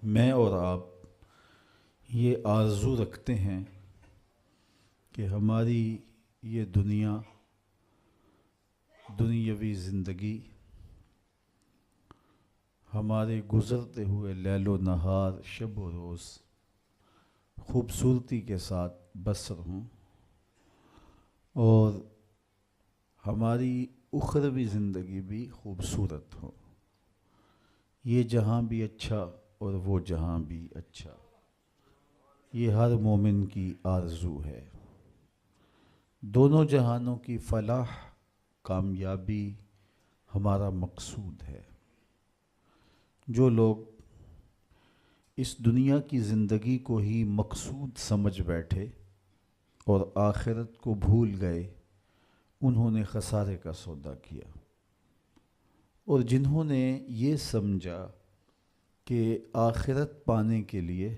میں اور آپ یہ آرزو رکھتے ہیں کہ ہماری یہ دنیاوی زندگی ہمارے گزرتے ہوئے لیل و نہار شب و روز خوبصورتی کے ساتھ بسر ہوں اور ہماری اخروی زندگی بھی خوبصورت ہو. یہ جہاں بھی اچھا اور وہ جہاں بھی اچھا، یہ ہر مومن کی آرزو ہے. دونوں جہانوں کی فلاح کامیابی ہمارا مقصود ہے. جو لوگ اس دنیا کی زندگی کو ہی مقصود سمجھ بیٹھے اور آخرت کو بھول گئے، انہوں نے خسارے کا سودا کیا. اور جنہوں نے یہ سمجھا کہ آخرت پانے کے لیے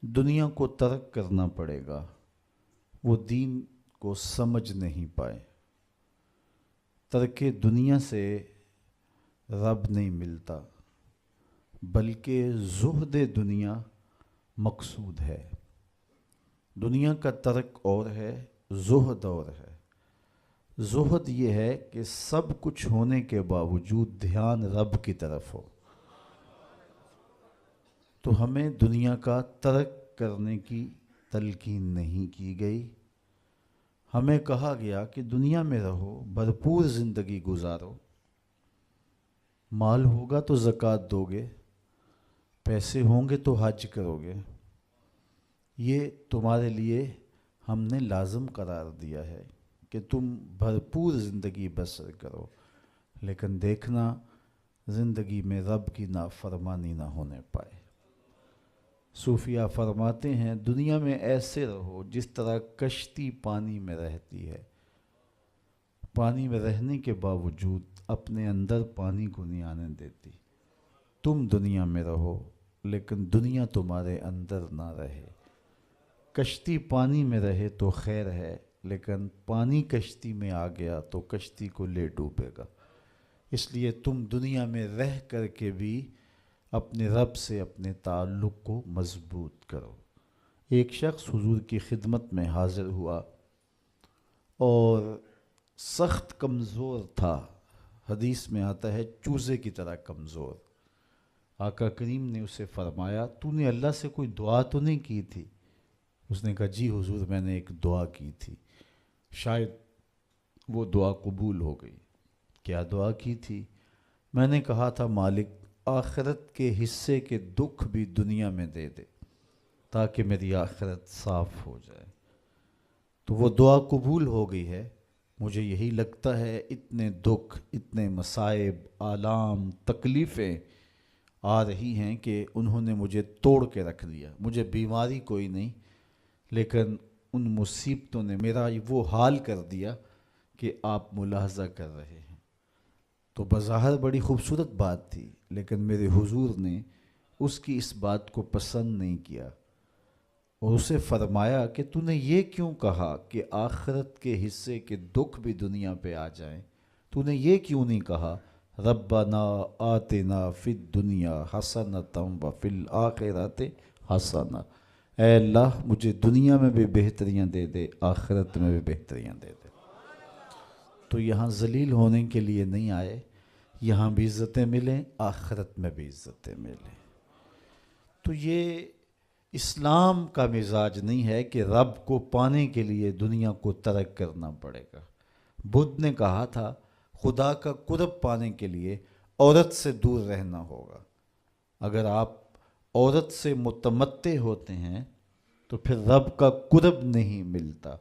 دنیا کو ترک کرنا پڑے گا، وہ دین کو سمجھ نہیں پائے. ترک دنیا سے رب نہیں ملتا، بلکہ زہد دنیا مقصود ہے. دنیا کا ترک اور ہے، زہد اور ہے. زہد یہ ہے کہ سب کچھ ہونے کے باوجود دھیان رب کی طرف ہو. تو ہمیں دنیا کا ترک کرنے کی تلقین نہیں کی گئی. ہمیں کہا گیا کہ دنیا میں رہو، بھرپور زندگی گزارو. مال ہوگا تو زکوٰۃ دو گے، پیسے ہوں گے تو حج کرو گے. یہ تمہارے لیے ہم نے لازم قرار دیا ہے کہ تم بھرپور زندگی بسر کرو، لیکن دیکھنا زندگی میں رب کی نافرمانی نہ ہونے پائے. صوفیہ فرماتے ہیں دنیا میں ایسے رہو جس طرح کشتی پانی میں رہتی ہے. پانی میں رہنے کے باوجود اپنے اندر پانی کو نہیں آنے دیتی. تم دنیا میں رہو لیکن دنیا تمہارے اندر نہ رہے. کشتی پانی میں رہے تو خیر ہے، لیکن پانی کشتی میں آ گیا تو کشتی کو لے ڈوبے گا. اس لیے تم دنیا میں رہ کر کے بھی اپنے رب سے اپنے تعلق کو مضبوط کرو. ایک شخص حضور کی خدمت میں حاضر ہوا اور سخت کمزور تھا. حدیث میں آتا ہے چوزے کی طرح کمزور. آقا کریم نے اسے فرمایا تو نے اللہ سے کوئی دعا تو نہیں کی تھی؟ اس نے کہا جی حضور میں نے ایک دعا کی تھی، شاید وہ دعا قبول ہو گئی. کیا دعا کی تھی؟ میں نے کہا تھا مالک آخرت کے حصے کے دکھ بھی دنیا میں دے دے تاکہ میری آخرت صاف ہو جائے. تو وہ دعا قبول ہو گئی ہے. مجھے یہی لگتا ہے اتنے دکھ، اتنے مصائب، آلام، تکلیفیں آ رہی ہیں کہ انہوں نے مجھے توڑ کے رکھ دیا. مجھے بیماری کوئی نہیں، لیکن ان مصیبتوں نے میرا وہ حال کر دیا کہ آپ ملاحظہ کر رہے ہیں. تو بظاہر بڑی خوبصورت بات تھی، لیکن میرے حضور نے اس کی اس بات کو پسند نہیں کیا اور اسے فرمایا کہ تو نے یہ کیوں کہا کہ آخرت کے حصے کے دکھ بھی دنیا پہ آ جائیں؟ تو نے یہ کیوں نہیں کہا ربنا آتنا فی الدنیا حسنۃ وفی الآخرۃ حسنہ؟ اے اللہ مجھے دنیا میں بھی بہتریاں دے دے، آخرت میں بھی بہتریاں دے دے. تو یہاں ذلیل ہونے کے لیے نہیں آئے، یہاں بھی عزتیں ملیں، آخرت میں بھی عزتیں ملیں. تو یہ اسلام کا مزاج نہیں ہے کہ رب کو پانے کے لیے دنیا کو ترک کرنا پڑے گا. بدھ نے کہا تھا خدا کا قرب پانے کے لیے عورت سے دور رہنا ہوگا. اگر آپ عورت سے متمتع ہوتے ہیں تو پھر رب کا قرب نہیں ملتا.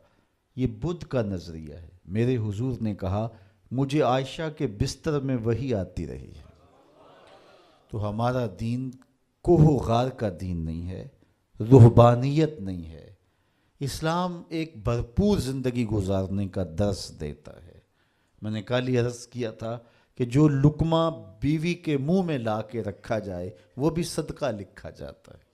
یہ بدھ کا نظریہ ہے. میرے حضور نے کہا مجھے عائشہ کے بستر میں وحی آتی رہی ہے. تو ہمارا دین کوہ و غار کا دین نہیں ہے، رہبانیت نہیں ہے. اسلام ایک بھرپور زندگی گزارنے کا درس دیتا ہے. میں نے کل ہی عرض کیا تھا کہ جو لقمہ بیوی کے منہ میں لا کے رکھا جائے وہ بھی صدقہ لکھا جاتا ہے.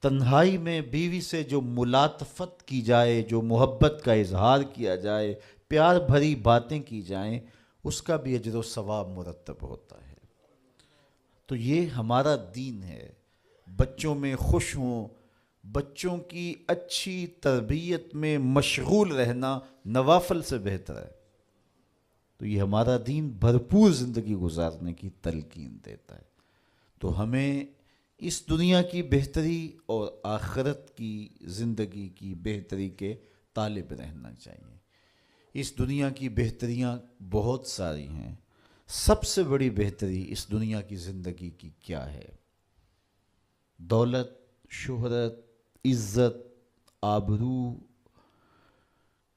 تنہائی میں بیوی سے جو ملاطفت کی جائے، جو محبت کا اظہار کیا جائے، پیار بھری باتیں کی جائیں، اس کا بھی اجر و ثواب مرتب ہوتا ہے. تو یہ ہمارا دین ہے. بچوں میں خوش ہوں، بچوں کی اچھی تربیت میں مشغول رہنا نوافل سے بہتر ہے۔ تو یہ ہمارا دین بھرپور زندگی گزارنے کی تلقین دیتا ہے۔ تو ہمیں اس دنیا کی بہتری اور آخرت کی زندگی کی بہتری کے طالب رہنا چاہیے۔ اس دنیا کی بہتریاں بہت ساری ہیں، سب سے بڑی بہتری اس دنیا کی زندگی کی کیا ہے؟ دولت، شہرت، عزت، آبرو،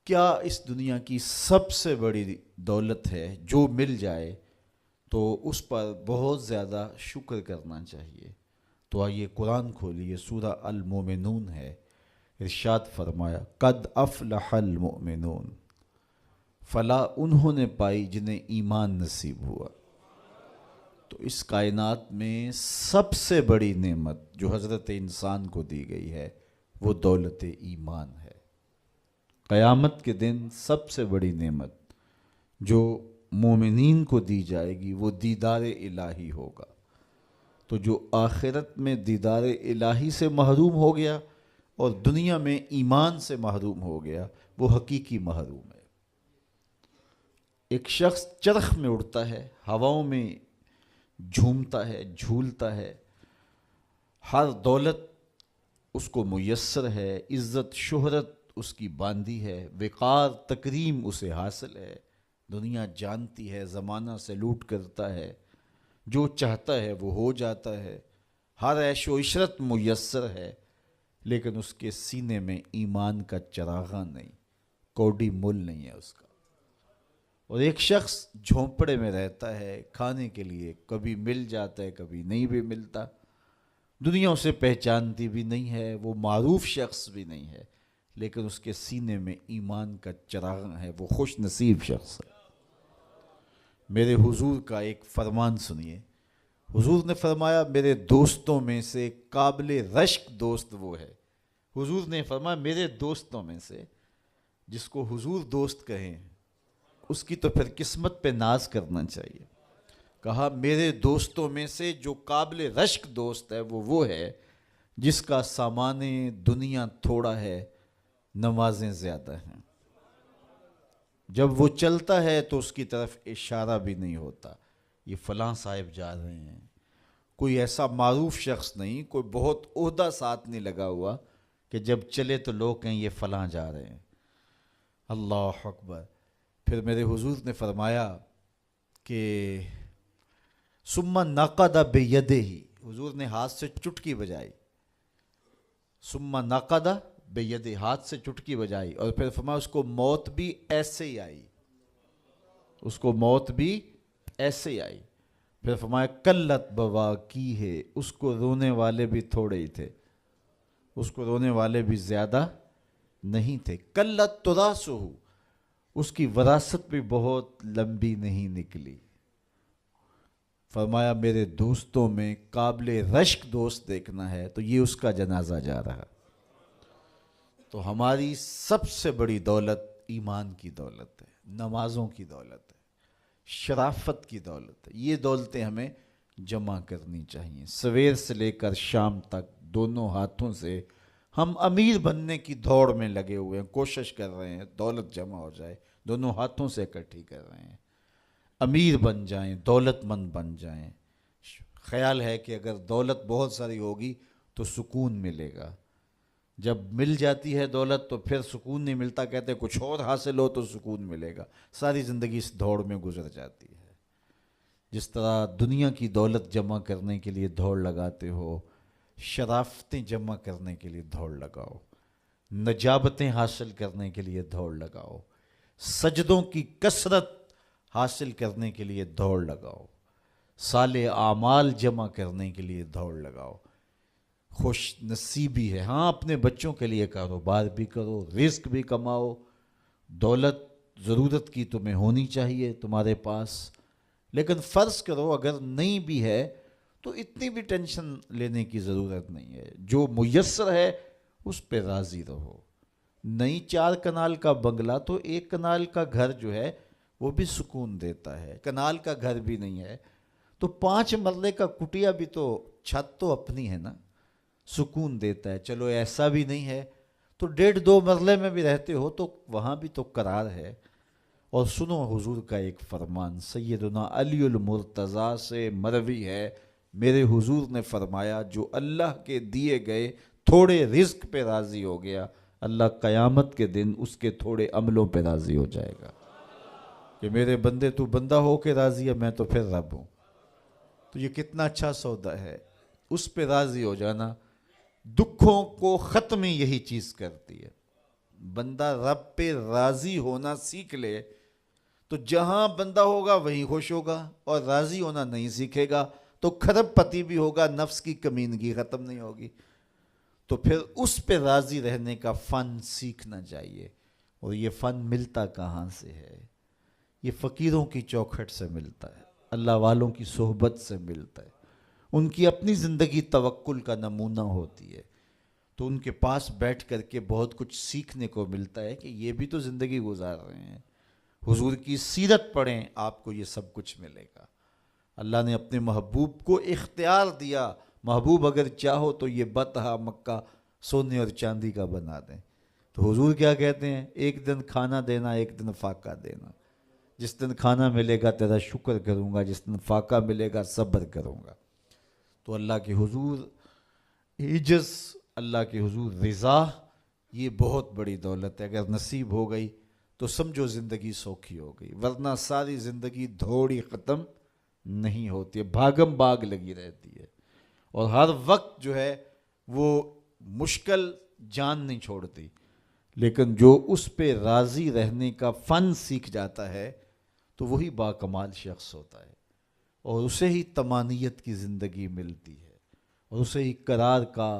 کیا اس دنیا کی سب سے بڑی دولت ہے جو مل جائے تو اس پر بہت زیادہ شکر کرنا چاہیے؟ تو آئیے قرآن کھولیے، سورہ المومنون ہے، ارشاد فرمایا قد افلح المؤمنون، فلاح انہوں نے پائی جنہیں ایمان نصیب ہوا۔ تو اس کائنات میں سب سے بڑی نعمت جو حضرت انسان کو دی گئی ہے وہ دولت ایمان ہے۔ قیامت کے دن سب سے بڑی نعمت جو مومنین کو دی جائے گی وہ دیدار الہی ہوگا۔ تو جو آخرت میں دیدار الہی سے محروم ہو گیا اور دنیا میں ایمان سے محروم ہو گیا وہ حقیقی محروم ہے۔ ایک شخص چرخ میں اڑتا ہے، ہواؤں میں جھومتا ہے، جھولتا ہے، ہر دولت اس کو میسر ہے، عزت شہرت اس کی باندھی ہے، وقار تکریم اسے حاصل ہے، دنیا جانتی ہے، زمانہ سلوٹ کرتا ہے، جو چاہتا ہے وہ ہو جاتا ہے، ہر عیش و عشرت میسر ہے، لیکن اس کے سینے میں ایمان کا چراغاں نہیں، کوڈی مول نہیں ہے اس کا۔ اور ایک شخص جھونپڑے میں رہتا ہے، کھانے کے لیے کبھی مل جاتا ہے کبھی نہیں بھی ملتا، دنیا اسے پہچانتی بھی نہیں ہے، وہ معروف شخص بھی نہیں ہے، لیکن اس کے سینے میں ایمان کا چراغ ہے، وہ خوش نصیب شخص ہے۔ میرے حضور کا ایک فرمان سنیے، حضور نے فرمایا میرے دوستوں میں سے قابل رشک دوست وہ ہے۔ حضور نے فرمایا میرے دوستوں میں سے، جس کو حضور دوست کہیں اس کی تو پھر قسمت پہ ناز کرنا چاہیے۔ کہا میرے دوستوں میں سے جو قابل رشک دوست ہے وہ ہے جس کا سامان دنیا تھوڑا ہے، نمازیں زیادہ ہیں۔ جب وہ چلتا ہے تو اس کی طرف اشارہ بھی نہیں ہوتا، یہ فلاں صاحب جا رہے ہیں، کوئی ایسا معروف شخص نہیں، کوئی بہت عہدہ ساتھ نہیں لگا ہوا کہ جب چلے تو لوگ کہیں یہ فلاں جا رہے ہیں۔ اللہ اکبر۔ پھر میرے حضور نے فرمایا کہ ثم نقد بیدہ، حضور نے ہاتھ سے چٹکی بجائی، ثم نقد بیدہ، ہاتھ سے چٹکی بجائی، اور پھر فرمایا اس کو موت بھی ایسے ہی آئی، اس کو موت بھی ایسے ہی آئی۔ پھر فرمایا قلت بواکی ہے، اس کو رونے والے بھی تھوڑے ہی تھے، اس کو رونے والے بھی زیادہ نہیں تھے۔ قلت تراثہ، اس کی وراثت بھی بہت لمبی نہیں نکلی۔ فرمایا میرے دوستوں میں قابل رشک دوست دیکھنا ہے تو یہ اس کا جنازہ جا رہا۔ تو ہماری سب سے بڑی دولت ایمان کی دولت ہے، نمازوں کی دولت ہے، شرافت کی دولت ہے۔ یہ دولتیں ہمیں جمع کرنی چاہیے۔ سویر سے لے کر شام تک دونوں ہاتھوں سے ہم امیر بننے کی دوڑ میں لگے ہوئے ہیں، کوشش کر رہے ہیں دولت جمع ہو جائے، دونوں ہاتھوں سے اکٹھی کر رہے ہیں، امیر بن جائیں، دولت مند بن جائیں۔ خیال ہے کہ اگر دولت بہت ساری ہوگی تو سکون ملے گا، جب مل جاتی ہے دولت تو پھر سکون نہیں ملتا، کہتے ہیں کچھ اور حاصل ہو تو سکون ملے گا، ساری زندگی اس دوڑ میں گزر جاتی ہے۔ جس طرح دنیا کی دولت جمع کرنے کے لیے دوڑ لگاتے ہو، شرافتیں جمع کرنے کے لیے دوڑ لگاؤ، نجابتیں حاصل کرنے کے لیے دوڑ لگاؤ، سجدوں کی کثرت حاصل کرنے کے لیے دوڑ لگاؤ، صالح اعمال جمع کرنے کے لیے دوڑ لگاؤ۔ خوش نصیبی ہے، ہاں اپنے بچوں کے لیے کاروبار بھی کرو، رزق بھی کماؤ، دولت ضرورت کی تمہیں ہونی چاہیے تمہارے پاس، لیکن فرض کرو اگر نہیں بھی ہے تو اتنی بھی ٹینشن لینے کی ضرورت نہیں ہے، جو میسر ہے اس پہ راضی رہو۔ نہیں 4 کنال کا بنگلہ تو 1 کنال کا گھر جو ہے وہ بھی سکون دیتا ہے، کنال کا گھر بھی نہیں ہے تو 5 مرلے کا کٹیا بھی تو چھت تو اپنی ہے نا، سکون دیتا ہے. چلو ایسا بھی نہیں ہے تو 1.5-2 مرلے میں بھی رہتے ہو تو وہاں بھی تو قرار ہے. اور سنو حضور کا ایک فرمان سیدنا علی المرتضیٰ سے مروی ہے. میرے حضور نے فرمایا جو اللہ کے دیے گئے تھوڑے رزق پہ راضی ہو گیا، اللہ قیامت کے دن اس کے تھوڑے عملوں پہ راضی ہو جائے گا کہ میرے بندے تو بندہ ہو کے راضی ہے، میں تو پھر رب ہوں. تو یہ کتنا اچھا سودا ہے، اس پہ راضی ہو جانا. دکھوں کو ختم ہی یہی چیز کرتی ہے. بندہ رب پہ راضی ہونا سیکھ لے تو جہاں بندہ ہوگا وہیں خوش ہوگا، اور راضی ہونا نہیں سیکھے گا تو کھرب پتی بھی ہوگا، نفس کی کمینگی ختم نہیں ہوگی. تو پھر اس پہ راضی رہنے کا فن سیکھنا چاہیے. اور یہ فن ملتا کہاں سے ہے؟ یہ فقیروں کی چوکھٹ سے ملتا ہے، اللہ والوں کی صحبت سے ملتا ہے. ان کی اپنی زندگی توکل کا نمونہ ہوتی ہے، تو ان کے پاس بیٹھ کر کے بہت کچھ سیکھنے کو ملتا ہے کہ یہ بھی تو زندگی گزار رہے ہیں. حضور کی سیرت پڑھیں، آپ کو یہ سب کچھ ملے گا. اللہ نے اپنے محبوب کو اختیار دیا، محبوب اگر چاہو تو یہ بطحا مکہ سونے اور چاندی کا بنا دیں. تو حضور کیا کہتے ہیں؟ ایک دن کھانا دینا، ایک دن فاقہ دینا. جس دن کھانا ملے گا تیرا شکر کروں گا، جس دن فاقہ ملے گا صبر کروں گا. تو اللہ کے حضور عجز، اللہ کے حضور رضا، یہ بہت بڑی دولت ہے. اگر نصیب ہو گئی تو سمجھو زندگی سوکھی ہو گئی، ورنہ ساری زندگی دھوڑی ختم نہیں ہوتی ہے، بھاگم بھاگ لگی رہتی ہے. اور ہر وقت جو ہے وہ مشکل جان نہیں چھوڑتی. لیکن جو اس پہ راضی رہنے کا فن سیکھ جاتا ہے تو وہی باکمال شخص ہوتا ہے، اور اسے ہی طمانیت کی زندگی ملتی ہے، اور اسے ہی قرار کا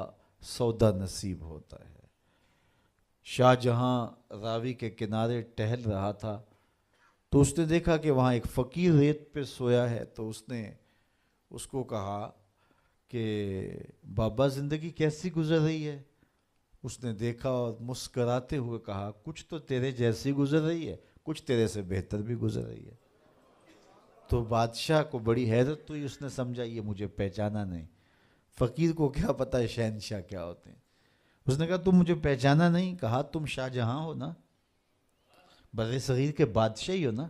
سودا نصیب ہوتا ہے. شاہ جہاں راوی کے کنارے ٹہل رہا تھا تو اس نے دیکھا کہ وہاں ایک فقیر ریت پہ سویا ہے. تو اس نے اس کو کہا کہ بابا زندگی کیسی گزر رہی ہے؟ اس نے دیکھا اور مسکراتے ہوئے کہا کچھ تو تیرے جیسی گزر رہی ہے، کچھ تیرے سے بہتر بھی گزر رہی ہے. تو بادشاہ کو بڑی حیرت ہوئی، اس نے سمجھا یہ مجھے پہچانا نہیں. فقیر کو کیا پتہ شہنشاہ کیا ہوتے ہیں. اس نے کہا تم مجھے پہچانا نہیں؟ کہا تم شاہ جہاں ہو نا، بر صغیر کے بادشاہ ہی ہو نا؟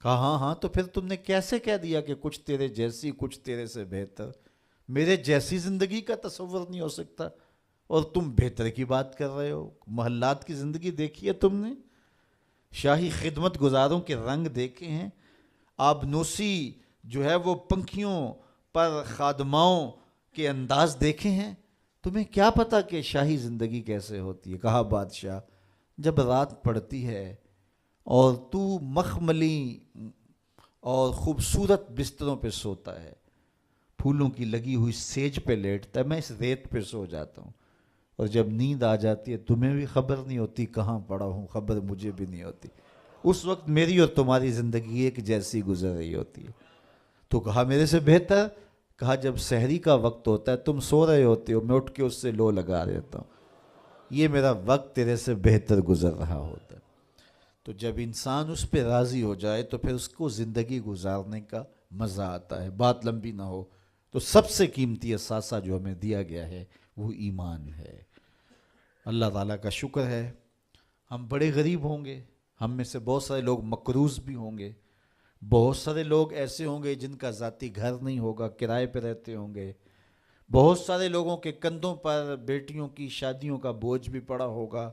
کہا ہاں ہاں. تو پھر تم نے کیسے کہہ دیا کہ کچھ تیرے جیسی کچھ تیرے سے بہتر؟ میرے جیسی زندگی کا تصور نہیں ہو سکتا، اور تم بہتر کی بات کر رہے ہو. محلات کی زندگی دیکھی ہے تم نے؟ شاہی خدمت گزاروں کے رنگ دیکھے ہیں؟ آبنوسی جو ہے وہ پنکھیوں پر خادماؤں کے انداز دیکھے ہیں؟ تمہیں کیا پتا کہ شاہی زندگی کیسے ہوتی ہے؟ کہا بادشاہ جب رات پڑتی ہے اور تو مخملی اور خوبصورت بستروں پہ سوتا ہے، پھولوں کی لگی ہوئی سیج پہ لیٹتا ہے، میں اس ریت پہ سو جاتا ہوں، اور جب نیند آ جاتی ہے تمہیں بھی خبر نہیں ہوتی کہاں پڑا ہوں، خبر مجھے بھی نہیں ہوتی. اس وقت میری اور تمہاری زندگی ایک جیسی گزر رہی ہوتی ہے. تو کہا میرے سے بہتر؟ کہا جب سحری کا وقت ہوتا ہے تم سو رہے ہوتے ہو، میں اٹھ کے اس سے لو لگا دیتا ہوں، یہ میرا وقت تیرے سے بہتر گزر رہا ہوتا ہے. تو جب انسان اس پہ راضی ہو جائے تو پھر اس کو زندگی گزارنے کا مزہ آتا ہے. بات لمبی نہ ہو تو سب سے قیمتی اثاثہ جو ہمیں دیا گیا ہے وہ ایمان ہے. اللہ تعالیٰ کا شکر ہے ہم بڑے غریب ہوں گے، ہم میں سے بہت سارے لوگ مقروض بھی ہوں گے، بہت سارے لوگ ایسے ہوں گے جن کا ذاتی گھر نہیں ہوگا، کرائے پہ رہتے ہوں گے، بہت سارے لوگوں کے کندھوں پر بیٹیوں کی شادیوں کا بوجھ بھی پڑا ہوگا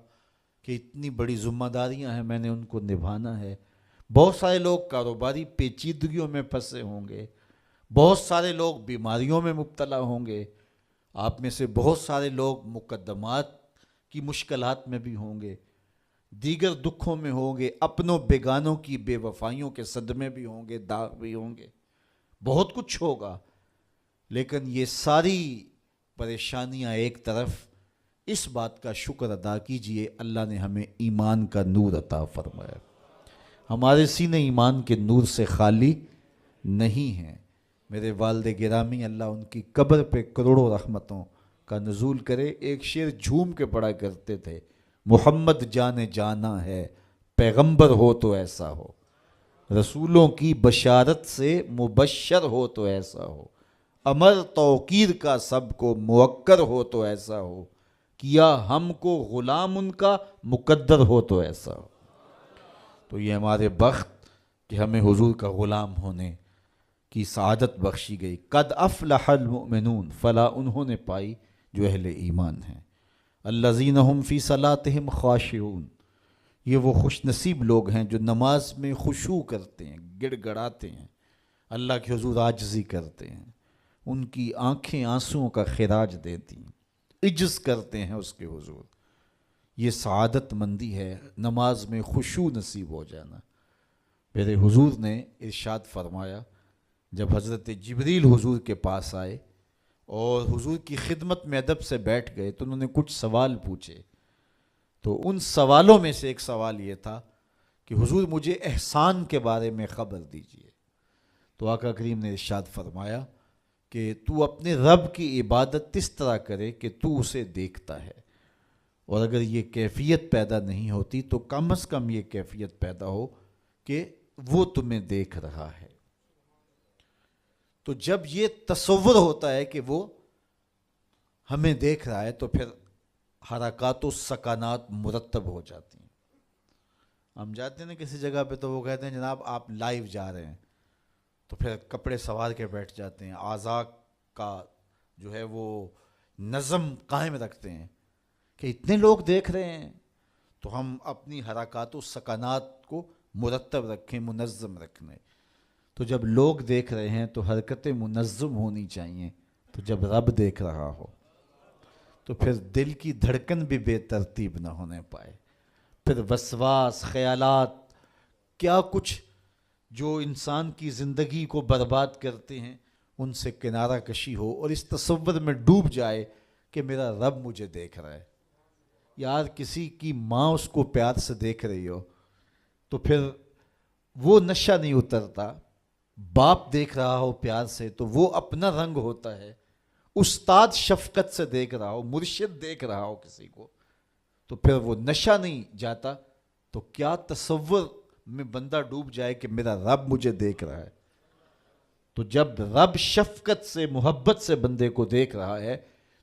کہ اتنی بڑی ذمہ داریاں ہیں، میں نے ان کو نبھانا ہے. بہت سارے لوگ کاروباری پیچیدگیوں میں پھنسے ہوں گے، بہت سارے لوگ بیماریوں میں مبتلا ہوں گے، آپ میں سے بہت سارے لوگ مقدمات کی مشکلات میں بھی ہوں گے، دیگر دکھوں میں ہوں گے، اپنوں بیگانوں کی بے وفائیوں کے صدمے بھی ہوں گے، داغ بھی ہوں گے، بہت کچھ ہوگا. لیکن یہ ساری پریشانیاں ایک طرف، اس بات کا شکر ادا کیجئے اللہ نے ہمیں ایمان کا نور عطا فرمایا. ہمارے سینے ایمان کے نور سے خالی نہیں ہیں. میرے والد گرامی اللہ ان کی قبر پہ کروڑوں رحمتوں کا نزول کرے. ایک شعر جھوم کے پڑھا کرتے تھے، محمد جان جانا ہے، پیغمبر ہو تو ایسا ہو، رسولوں کی بشارت سے مبشر ہو تو ایسا ہو، امر توقیر کا سب کو موکر ہو تو ایسا ہو، کیا ہم کو غلام ان کا مقدر ہو تو ایسا ہو۔ تو یہ ہمارے بخت کہ ہمیں حضور کا غلام ہونے کی سعادت بخشی گئی۔ قد افلح المؤمنون، فلاح انہوں نے پائی جو اہل ایمان ہیں۔ الذین هم فی صلاتہم خاشعون، یہ وہ خوش نصیب لوگ ہیں جو نماز میں خشوع کرتے ہیں، گڑ گڑاتے ہیں، اللہ کے حضور عاجزی کرتے ہیں، ان کی آنکھیں آنسوؤں کا خراج دیتی ہیں، عجز کرتے ہیں اس کے حضور۔ یہ سعادت مندی ہے، نماز میں خشوع نصیب ہو جانا۔ میرے حضور نے ارشاد فرمایا، جب حضرت جبریل حضور کے پاس آئے اور حضور کی خدمت میں ادب سے بیٹھ گئے تو انہوں نے کچھ سوال پوچھے، تو ان سوالوں میں سے ایک سوال یہ تھا کہ حضور مجھے احسان کے بارے میں خبر دیجئے۔ تو آقا کریم نے ارشاد فرمایا کہ تو اپنے رب کی عبادت اس طرح کرے کہ تو اسے دیکھتا ہے، اور اگر یہ کیفیت پیدا نہیں ہوتی تو کم از کم یہ کیفیت پیدا ہو کہ وہ تمہیں دیکھ رہا ہے۔ تو جب یہ تصور ہوتا ہے کہ وہ ہمیں دیکھ رہا ہے تو پھر حرکات و سکانات مرتب ہو جاتی ہیں۔ ہم جاتے ہیں نا کسی جگہ پہ تو وہ کہتے ہیں جناب آپ لائیو جا رہے ہیں، تو پھر کپڑے سوار کے بیٹھ جاتے ہیں، اعضاء کا جو ہے وہ نظم قائم رکھتے ہیں کہ اتنے لوگ دیکھ رہے ہیں تو ہم اپنی حرکات و سکانات کو مرتب رکھیں، منظم رکھیں۔ تو جب لوگ دیکھ رہے ہیں تو حرکتیں منظم ہونی چاہیے، تو جب رب دیکھ رہا ہو تو پھر دل کی دھڑکن بھی بے ترتیب نہ ہونے پائے، پھر وسواس، خیالات، کیا کچھ جو انسان کی زندگی کو برباد کرتے ہیں ان سے کنارہ کشی ہو، اور اس تصور میں ڈوب جائے کہ میرا رب مجھے دیکھ رہا ہے۔ یار کسی کی ماں اس کو پیار سے دیکھ رہی ہو تو پھر وہ نشہ نہیں اترتا، باپ دیکھ رہا ہو پیار سے تو وہ اپنا رنگ ہوتا ہے، استاد شفقت سے دیکھ رہا ہو، مرشد دیکھ رہا ہو کسی کو تو پھر وہ نشہ نہیں جاتا، تو کیا تصور میں بندہ ڈوب جائے کہ میرا رب مجھے دیکھ رہا ہے۔ تو جب رب شفقت سے، محبت سے بندے کو دیکھ رہا ہے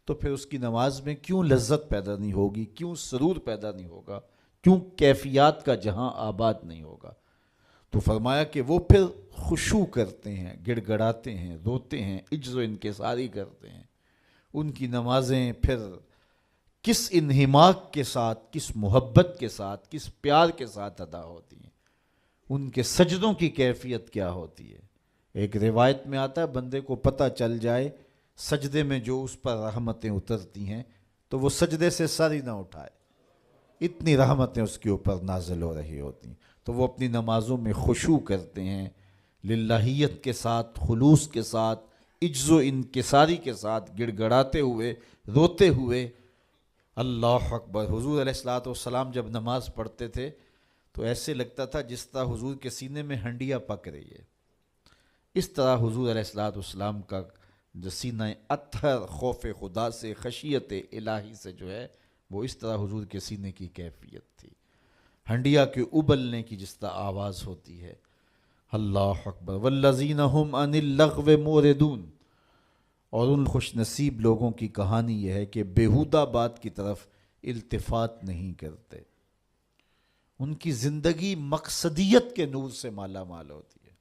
تو پھر اس کی نماز میں کیوں لذت پیدا نہیں ہوگی، کیوں سرور پیدا نہیں ہوگا، کیوں کیفیات کا جہاں آباد نہیں ہوگا۔ تو فرمایا کہ وہ پھر خشوع کرتے ہیں، گڑ گڑاتے ہیں، روتے ہیں، عجز و انکساری کرتے ہیں۔ ان کی نمازیں پھر کس انہماک کے ساتھ، کس محبت کے ساتھ، کس پیار کے ساتھ ادا ہوتی ہیں، ان کے سجدوں کی کیفیت کیا ہوتی ہے۔ ایک روایت میں آتا ہے بندے کو پتہ چل جائے سجدے میں جو اس پر رحمتیں اترتی ہیں تو وہ سجدے سے سر ہی نہ اٹھائے، اتنی رحمتیں اس کے اوپر نازل ہو رہی ہوتی ہیں۔ تو وہ اپنی نمازوں میں خشوع کرتے ہیں، للہیت کے ساتھ، خلوص کے ساتھ، عجز و انکساری کے ساتھ، گڑ گڑاتے ہوئے، روتے ہوئے۔ اللہ اکبر۔ حضور علیہ الصلوۃ والسلام جب نماز پڑھتے تھے تو ایسے لگتا تھا جس طرح حضور کے سینے میں ہنڈیا پک رہی ہے۔ اس طرح حضور علیہ الصلوۃ والسلام کا جو سینہ اطہر خوف خدا سے، خشیت الہی سے جو ہے، وہ اس طرح حضور کے سینے کی کیفیت تھی، ہنڈیا کے ابلنے کی جس طرح آواز ہوتی ہے۔ اللہ اکبر۔ والذین هم عن اللغو معرضون، اور ان خوش نصیب لوگوں کی کہانی یہ ہے کہ بیہودہ بات کی طرف التفات نہیں کرتے، ان کی زندگی مقصدیت کے نور سے مالا مال ہوتی ہے۔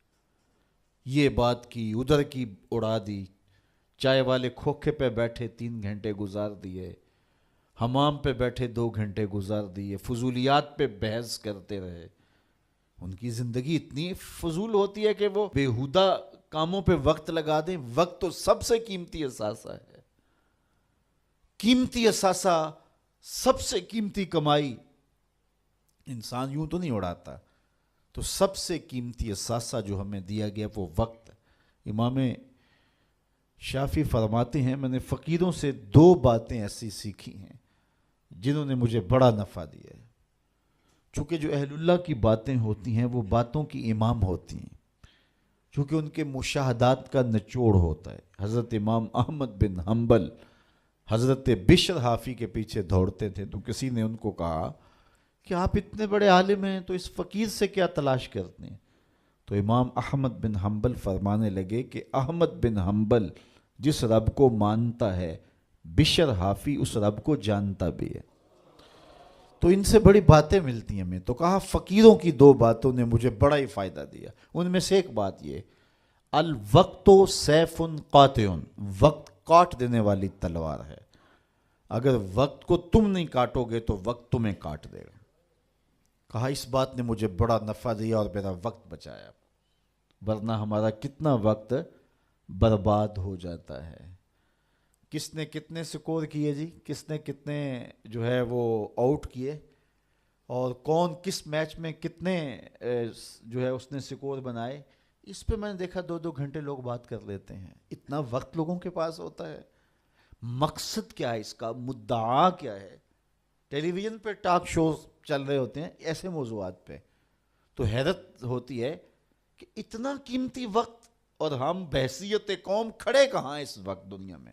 یہ بات کی، ادھر کی اڑا دی، چائے والے کھوکھے پہ بیٹھے 3 گھنٹے گزار دیے، حمام پہ بیٹھے 2 گھنٹے گزار دیے، فضولیات پہ بحث کرتے رہے۔ ان کی زندگی اتنی فضول ہوتی ہے کہ وہ بیہودہ کاموں پہ وقت لگا دیں۔ وقت تو سب سے قیمتی اثاثہ ہے، قیمتی اثاثہ، سب سے قیمتی کمائی۔ انسان یوں تو نہیں اڑاتا، تو سب سے قیمتی اثاثہ جو ہمیں دیا گیا وہ وقت ہے۔ امام شافعی فرماتے ہیں میں نے فقیروں سے 2 باتیں ایسی سیکھی ہیں جنہوں نے مجھے بڑا نفع دیا ہے۔ چونکہ جو اہل اللہ کی باتیں ہوتی ہیں وہ باتوں کی امام ہوتی ہیں، چونکہ ان کے مشاہدات کا نچوڑ ہوتا ہے۔ حضرت امام احمد بن حنبل حضرت بشر حافی کے پیچھے دوڑتے تھے، تو کسی نے ان کو کہا کہ آپ اتنے بڑے عالم ہیں تو اس فقیر سے کیا تلاش کرتے ہیں؟ تو امام احمد بن حنبل فرمانے لگے کہ احمد بن حنبل جس رب کو مانتا ہے بشر حافی اس رب کو جانتا بھی ہے۔ تو ان سے بڑی باتیں ملتی ہیں ہمیں۔ تو کہا فقیروں کی دو باتوں نے مجھے بڑا ہی فائدہ دیا، ان میں سے ایک بات یہ، الوقت سیف قاطع، وقت کاٹ دینے والی تلوار ہے، اگر وقت کو تم نہیں کاٹو گے تو وقت تمہیں کاٹ دے گا۔ کہا اس بات نے مجھے بڑا نفع دیا اور میرا وقت بچایا، ورنہ ہمارا کتنا وقت برباد ہو جاتا ہے۔ کس نے کتنے سکور کیے جی، کس نے کتنے جو ہے وہ آؤٹ کیے، اور کون کس میچ میں کتنے جو ہے اس نے سکور بنائے، اس پہ میں نے دیکھا 2-2 گھنٹے لوگ بات کر لیتے ہیں۔ اتنا وقت لوگوں کے پاس ہوتا ہے؟ مقصد کیا ہے اس کا، مدعا کیا ہے؟ ٹیلی ویژن پہ ٹاک شوز چل رہے ہوتے ہیں ایسے موضوعات پہ، تو حیرت ہوتی ہے کہ اتنا قیمتی وقت، اور ہم بحیثیت قوم کھڑے کہاں ہیں اس وقت دنیا میں،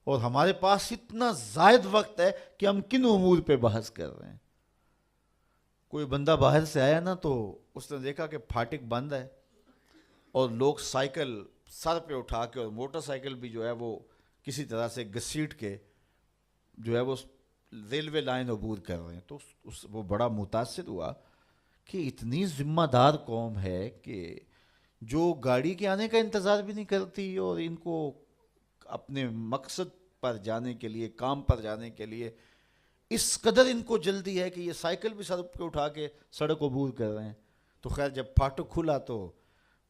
اور ہمارے پاس اتنا زائد وقت ہے کہ ہم کن امور پہ بحث کر رہے ہیں۔ کوئی بندہ باہر سے آیا نا تو اس نے دیکھا کہ پھاٹک بند ہے اور لوگ سائیکل سر پہ اٹھا کے اور موٹر سائیکل بھی جو ہے وہ کسی طرح سے گھسیٹ کے جو ہے وہ ریلوے لائن عبور کر رہے ہیں، تو وہ بڑا متاثر ہوا کہ اتنی ذمہ دار قوم ہے کہ جو گاڑی کے آنے کا انتظار بھی نہیں کرتی، اور ان کو اپنے مقصد پر جانے کے لیے، کام پر جانے کے لیے اس قدر ان کو جلدی ہے کہ یہ سائیکل بھی سڑک پہ اٹھا کے سڑک عبور کر رہے ہیں۔ تو خیر جب پھاٹک کھلا تو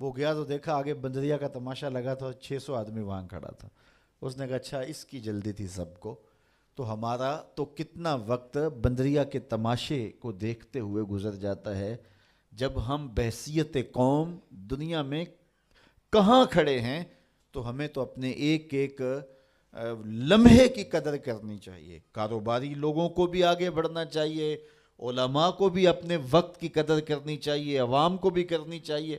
وہ گیا تو دیکھا آگے بندریا کا تماشا لگا تھا، 600 آدمی وہاں کھڑا تھا۔ اس نے کہا اچھا اس کی جلدی تھی سب کو، تو ہمارا تو کتنا وقت بندریا کے تماشے کو دیکھتے ہوئے گزر جاتا ہے، جب ہم بحیثیت قوم دنیا میں کہاں کھڑے ہیں۔ تو ہمیں تو اپنے ایک ایک لمحے کی قدر کرنی چاہیے، کاروباری لوگوں کو بھی آگے بڑھنا چاہیے، علماء کو بھی اپنے وقت کی قدر کرنی چاہیے، عوام کو بھی کرنی چاہیے۔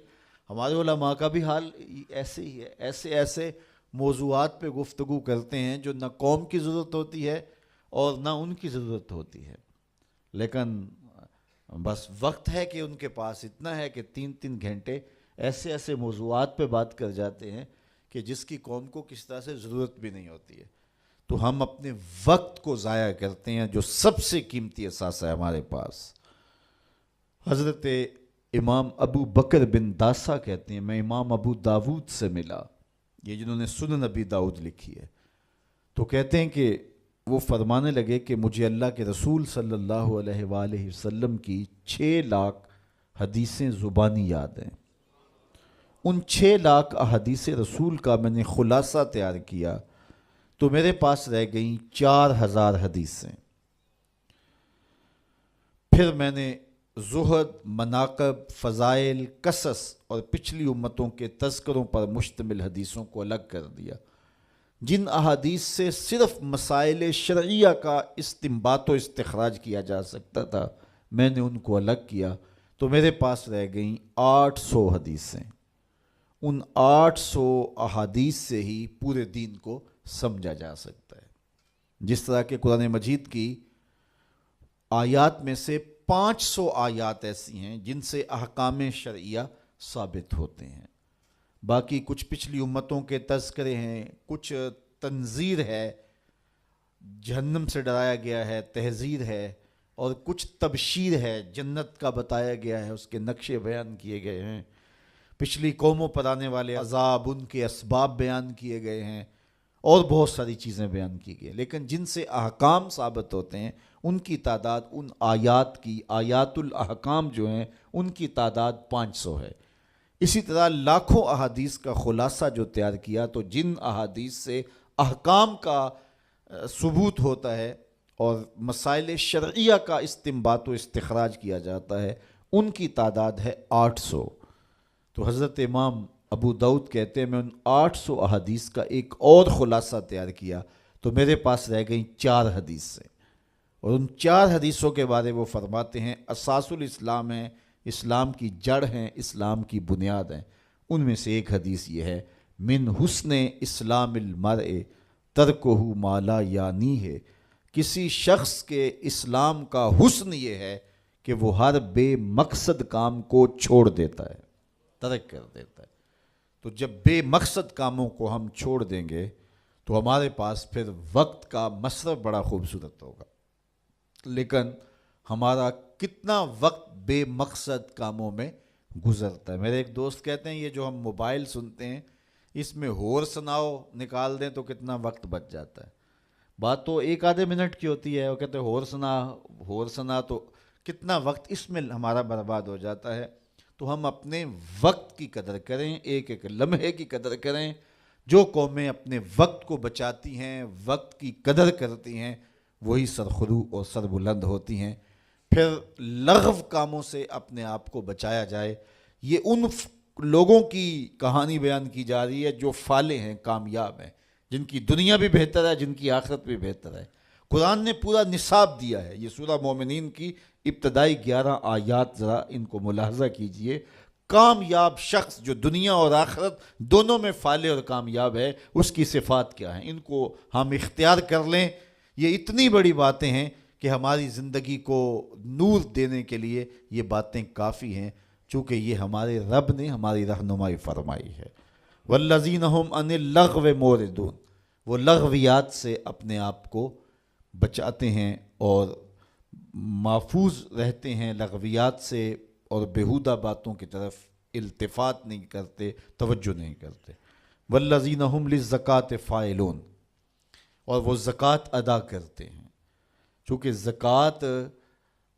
ہمارے علماء کا بھی حال ایسے ہی ہے، ایسے موضوعات پہ گفتگو کرتے ہیں جو نہ قوم کی ضرورت ہوتی ہے اور نہ ان کی ضرورت ہوتی ہے، لیکن بس وقت ہے کہ ان کے پاس اتنا ہے کہ 3-3 گھنٹے ایسے موضوعات پہ بات کر جاتے ہیں کہ جس کی قوم کو کس طرح سے ضرورت بھی نہیں ہوتی ہے۔ تو ہم اپنے وقت کو ضائع کرتے ہیں جو سب سے قیمتی اثاثہ ہے ہمارے پاس۔ حضرت امام ابو بکر بن داسا کہتے ہیں، میں امام ابو داود سے ملا، یہ جنہوں نے سنن ابی داؤد لکھی ہے، تو کہتے ہیں کہ وہ فرمانے لگے کہ مجھے اللہ کے رسول صلی اللہ علیہ وآلہ وسلم کی 6 لاکھ حدیثیں زبانی یاد ہیں۔ ان 6 لاکھ احادیث رسول کا میں نے خلاصہ تیار کیا تو میرے پاس رہ گئیں 4000 حدیثیں۔ پھر میں نے زہد، مناقب، فضائل، قصص اور پچھلی امتوں کے تذکروں پر مشتمل حدیثوں کو الگ کر دیا۔ جن احادیث سے صرف مسائل شرعیہ کا استنباط و استخراج کیا جا سکتا تھا میں نے ان کو الگ کیا، تو میرے پاس رہ گئیں 800 حدیثیں۔ ان 800 احادیث سے ہی پورے دین کو سمجھا جا سکتا ہے۔ جس طرح کہ قرآن مجید کی آیات میں سے 500 آیات ایسی ہیں جن سے احکام شرعیہ ثابت ہوتے ہیں، باقی کچھ پچھلی امتوں کے تذکرے ہیں، کچھ تنذیر ہے، جہنم سے ڈرایا گیا ہے، تحذیر ہے، اور کچھ تبشیر ہے، جنت کا بتایا گیا ہے، اس کے نقشے بیان کیے گئے ہیں، پچھلی قوموں پر آنے والے عذاب، ان کے اسباب بیان کیے گئے ہیں، اور بہت ساری چیزیں بیان کی گئی، لیکن جن سے احکام ثابت ہوتے ہیں ان کی تعداد، ان آیات کی، آیات الاحکام جو ہیں ان کی تعداد 500 ہے۔ اسی طرح لاکھوں احادیث کا خلاصہ جو تیار کیا، تو جن احادیث سے احکام کا ثبوت ہوتا ہے اور مسائل شرعیہ کا استنباط و استخراج کیا جاتا ہے، ان کی تعداد ہے 800۔ تو حضرت امام ابو داؤد کہتے ہیں میں ان 800 احادیث کا ایک اور خلاصہ تیار کیا تو میرے پاس رہ گئیں 4 حدیثیں، اور ان 4 حدیثوں کے بارے وہ فرماتے ہیں اساس الاسلام ہیں، اسلام کی جڑ ہیں، اسلام کی بنیاد ہیں۔ ان میں سے ایک حدیث یہ ہے، من حسن اسلام المرء ترکہ ما لا یعنی ہے، کسی شخص کے اسلام کا حسن یہ ہے کہ وہ ہر بے مقصد کام کو چھوڑ دیتا ہے، ترک کر دیتا ہے۔ تو جب بے مقصد کاموں کو ہم چھوڑ دیں گے تو ہمارے پاس پھر وقت کا مصرف بڑا خوبصورت ہوگا، لیکن ہمارا کتنا وقت بے مقصد کاموں میں گزرتا ہے۔ میرے ایک دوست کہتے ہیں یہ جو ہم موبائل سنتے ہیں اس میں ہور سناؤ نکال دیں تو کتنا وقت بچ جاتا ہے۔ بات تو ایک آدھے منٹ کی ہوتی ہے، وہ کہتے ہیں ہور سنا تو کتنا وقت اس میں ہمارا برباد ہو جاتا ہے۔ تو ہم اپنے وقت کی قدر کریں، ایک ایک لمحے کی قدر کریں۔ جو قومیں اپنے وقت کو بچاتی ہیں، وقت کی قدر کرتی ہیں، وہی سرخرو اور سربلند ہوتی ہیں۔ پھر لغو کاموں سے اپنے آپ کو بچایا جائے۔ یہ ان لوگوں کی کہانی بیان کی جا رہی ہے جو فالح ہیں، کامیاب ہیں، جن کی دنیا بھی بہتر ہے، جن کی آخرت بھی بہتر ہے۔ قرآن نے پورا نصاب دیا ہے۔ یہ سورہ مومنین کی ابتدائی 11 آیات ذرا ان کو ملاحظہ کیجئے۔ کامیاب شخص جو دنیا اور آخرت دونوں میں فالح اور کامیاب ہے، اس کی صفات کیا ہیں، ان کو ہم اختیار کر لیں۔ یہ اتنی بڑی باتیں ہیں کہ ہماری زندگی کو نور دینے کے لیے یہ باتیں کافی ہیں، چونکہ یہ ہمارے رب نے ہماری رہنمائی فرمائی ہے۔ والذین هم عن اللغو معرضون، وہ لغویات سے اپنے آپ کو بچاتے ہیں اور محفوظ رہتے ہیں لغویات سے، اور بیہودہ باتوں کی طرف التفات نہیں کرتے، توجہ نہیں کرتے۔ والذین هم للزکاۃ فاعلون، اور وہ زکوٰۃ ادا کرتے ہیں۔ چونکہ زکوٰۃ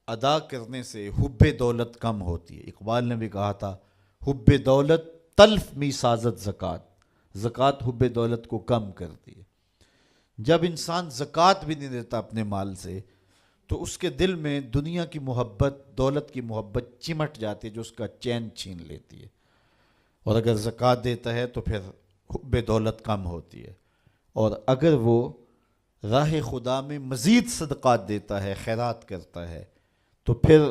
ادا کرنے سے حب دولت کم ہوتی ہے۔ اقبال نے بھی کہا تھا حب دولت تلف می سازت زکوٰۃ، زکوٰۃ حب دولت کو کم کرتی ہے۔ جب انسان زکوٰۃ بھی نہیں دیتا اپنے مال سے تو اس کے دل میں دنیا کی محبت، دولت کی محبت چمٹ جاتی ہے جو اس کا چین چھین لیتی ہے، اور اگر زکوٰۃ دیتا ہے تو پھر حب دولت کم ہوتی ہے۔ اور اگر وہ راہ خدا میں مزید صدقات دیتا ہے، خیرات کرتا ہے، تو پھر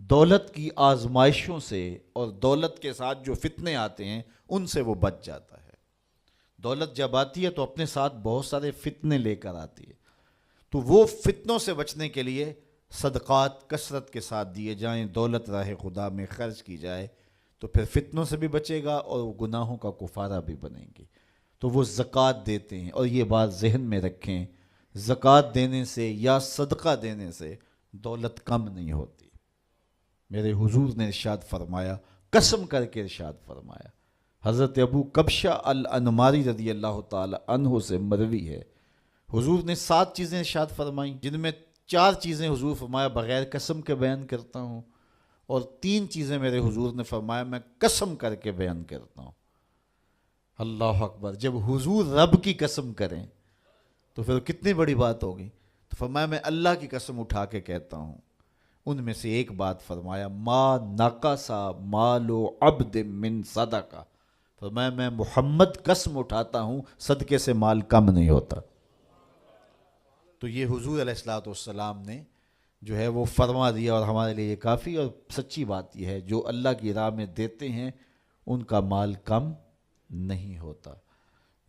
دولت کی آزمائشوں سے اور دولت کے ساتھ جو فتنے آتے ہیں ان سے وہ بچ جاتا ہے۔ دولت جب آتی ہے تو اپنے ساتھ بہت سارے فتنے لے کر آتی ہے، تو وہ فتنوں سے بچنے کے لیے صدقات کثرت کے ساتھ دیے جائیں، دولت راہ خدا میں خرچ کی جائے، تو پھر فتنوں سے بھی بچے گا اور وہ گناہوں کا کفارہ بھی بنیں گے۔ تو وہ زکوٰۃ دیتے ہیں، اور یہ بات ذہن میں رکھیں، زکوٰۃ دینے سے یا صدقہ دینے سے دولت کم نہیں ہوتی۔ میرے حضور نے ارشاد فرمایا، قسم کر کے ارشاد فرمایا، حضرت ابو کبشہ الانماری رضی اللہ تعالی عنہ سے مروی ہے، حضور نے 7 چیزیں ارشاد فرمائیں، جن میں 4 چیزیں حضور فرمایا بغیر قسم کے بیان کرتا ہوں، اور 3 چیزیں میرے حضور نے فرمایا میں قسم کر کے بیان کرتا ہوں۔ اللہ اکبر! جب حضور رب کی قسم کریں تو پھر کتنی بڑی بات ہوگی۔ تو فرمایا میں اللہ کی قسم اٹھا کے کہتا ہوں۔ ان میں سے ایک بات فرمایا، ما نقصا مال عبد من صدقہ، فرمایا میں محمد قسم اٹھاتا ہوں صدقے سے مال کم نہیں ہوتا۔ تو یہ حضور علیہ الصلوۃ والسلام نے جو ہے وہ فرما دیا، اور ہمارے لیے یہ کافی اور سچی بات یہ ہے، جو اللہ کی راہ میں دیتے ہیں ان کا مال کم نہیں ہوتا۔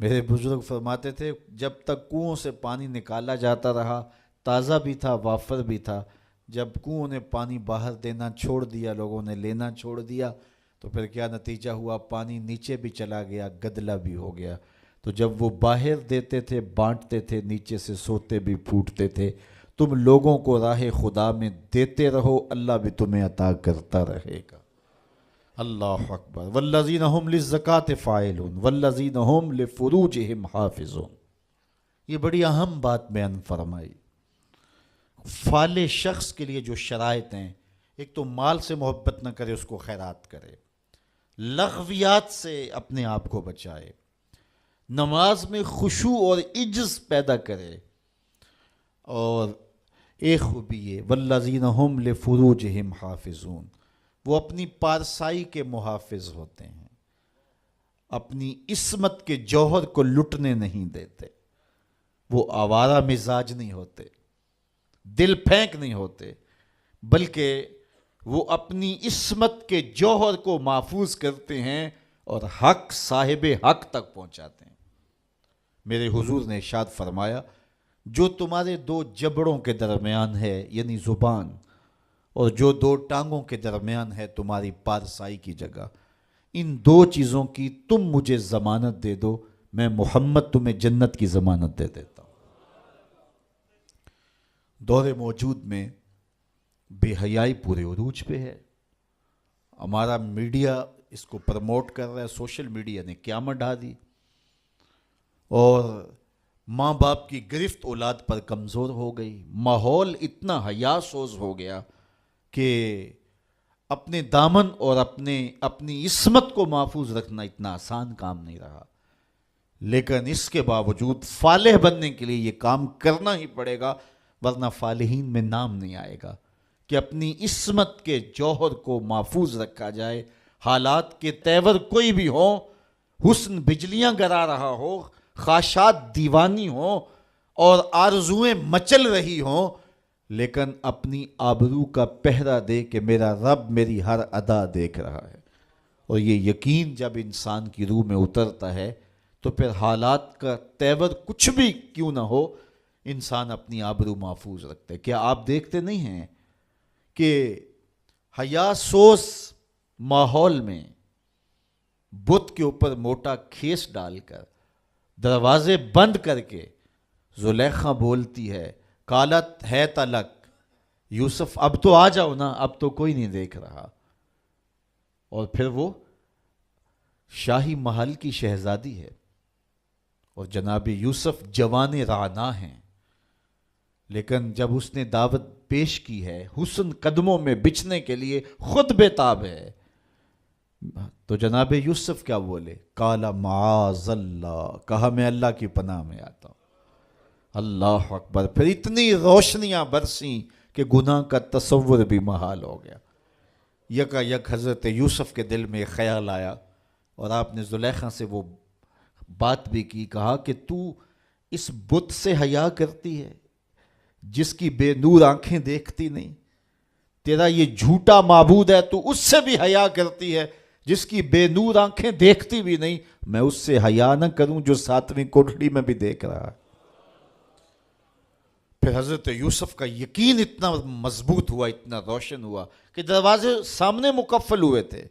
میرے بزرگ فرماتے تھے جب تک کنوؤں سے پانی نکالا جاتا رہا، تازہ بھی تھا وافر بھی تھا، جب کنوؤں نے پانی باہر دینا چھوڑ دیا، لوگوں نے لینا چھوڑ دیا، تو پھر کیا نتیجہ ہوا؟ پانی نیچے بھی چلا گیا، گدلا بھی ہو گیا۔ تو جب وہ باہر دیتے تھے، بانٹتے تھے، نیچے سے سوتے بھی پھوٹتے تھے۔ تم لوگوں کو راہ خدا میں دیتے رہو، اللہ بھی تمہیں عطا کرتا رہے گا۔ اللہ اکبر! والذین هم للزکاۃ فاعلون والذین هم لفروجہم حافظون، یہ بڑی اہم بات بیان فرمائی۔ فالح شخص کے لیے جو شرائط ہیں، ایک تو مال سے محبت نہ کرے، اس کو خیرات کرے، لغویات سے اپنے آپ کو بچائے، نماز میں خشوع اور عجز پیدا کرے، اور ایک خوبی ہے والذین هم لفروجہم حافظون، وہ اپنی پارسائی کے محافظ ہوتے ہیں، اپنی عصمت کے جوہر کو لٹنے نہیں دیتے، وہ آوارہ مزاج نہیں ہوتے، دل پھینک نہیں ہوتے، بلکہ وہ اپنی عصمت کے جوہر کو محفوظ کرتے ہیں اور حق صاحب حق تک پہنچاتے ہیں۔ میرے حضور نے ارشاد فرمایا، جو تمہارے 2 جبڑوں کے درمیان ہے، یعنی زبان، اور جو 2 ٹانگوں کے درمیان ہے تمہاری پارسائی کی جگہ، ان دو چیزوں کی تم مجھے ضمانت دے دو، میں محمد تمہیں جنت کی ضمانت دے دیتا ہوں۔ دور موجود میں بے حیائی پورے عروج پہ ہے، ہمارا میڈیا اس کو پروموٹ کر رہا ہے، سوشل میڈیا نے قیامت ڈھا دی، اور ماں باپ کی گرفت اولاد پر کمزور ہو گئی، ماحول اتنا حیا سوز ہو گیا کہ اپنے دامن اور اپنی عصمت کو محفوظ رکھنا اتنا آسان کام نہیں رہا، لیکن اس کے باوجود فالح بننے کے لیے یہ کام کرنا ہی پڑے گا، ورنہ فالحین میں نام نہیں آئے گا، کہ اپنی عصمت کے جوہر کو محفوظ رکھا جائے، حالات کے تیور کوئی بھی ہوں، حسن بجلیاں گرا رہا ہو، خواہشات دیوانی ہوں اور آرزوئیں مچل رہی ہوں، لیکن اپنی آبرو کا پہرا دے کہ میرا رب میری ہر ادا دیکھ رہا ہے، اور یہ یقین جب انسان کی روح میں اترتا ہے تو پھر حالات کا تیور کچھ بھی کیوں نہ ہو، انسان اپنی آبرو محفوظ رکھتا ہے۔ کیا آپ دیکھتے نہیں ہیں کہ حیا سوز ماحول میں بت کے اوپر موٹا کھیس ڈال کر دروازے بند کر کے زلیخا بولتی ہے، قالت ہے تلک یوسف، اب تو آ جاؤ نا، اب تو کوئی نہیں دیکھ رہا، اور پھر وہ شاہی محل کی شہزادی ہے اور جناب یوسف جوان رانا ہیں، لیکن جب اس نے دعوت پیش کی ہے حسن قدموں میں بچھنے کے لیے، خود بے تاب ہے، تو جناب یوسف کیا بولے؟ قال معاذ اللہ، کہا میں اللہ کی پناہ میں آتا ہوں۔ اللہ اکبر! پھر اتنی روشنیاں برسیں کہ گناہ کا تصور بھی محال ہو گیا۔ یکا یک حضرت یوسف کے دل میں خیال آیا، اور آپ نے زلیخا سے وہ بات بھی کی، کہا کہ تو اس بت سے حیا کرتی ہے جس کی بے نور آنکھیں دیکھتی نہیں، تیرا یہ جھوٹا معبود ہے، تو اس سے بھی حیا کرتی ہے جس کی بے نور آنکھیں دیکھتی بھی نہیں، میں اس سے حیا نہ کروں جو ساتویں کوٹڑی میں بھی دیکھ رہا ہے۔ پھر حضرت یوسف کا یقین اتنا مضبوط ہوا، اتنا روشن ہوا کہ دروازے سامنے مکفل ہوئے تھے،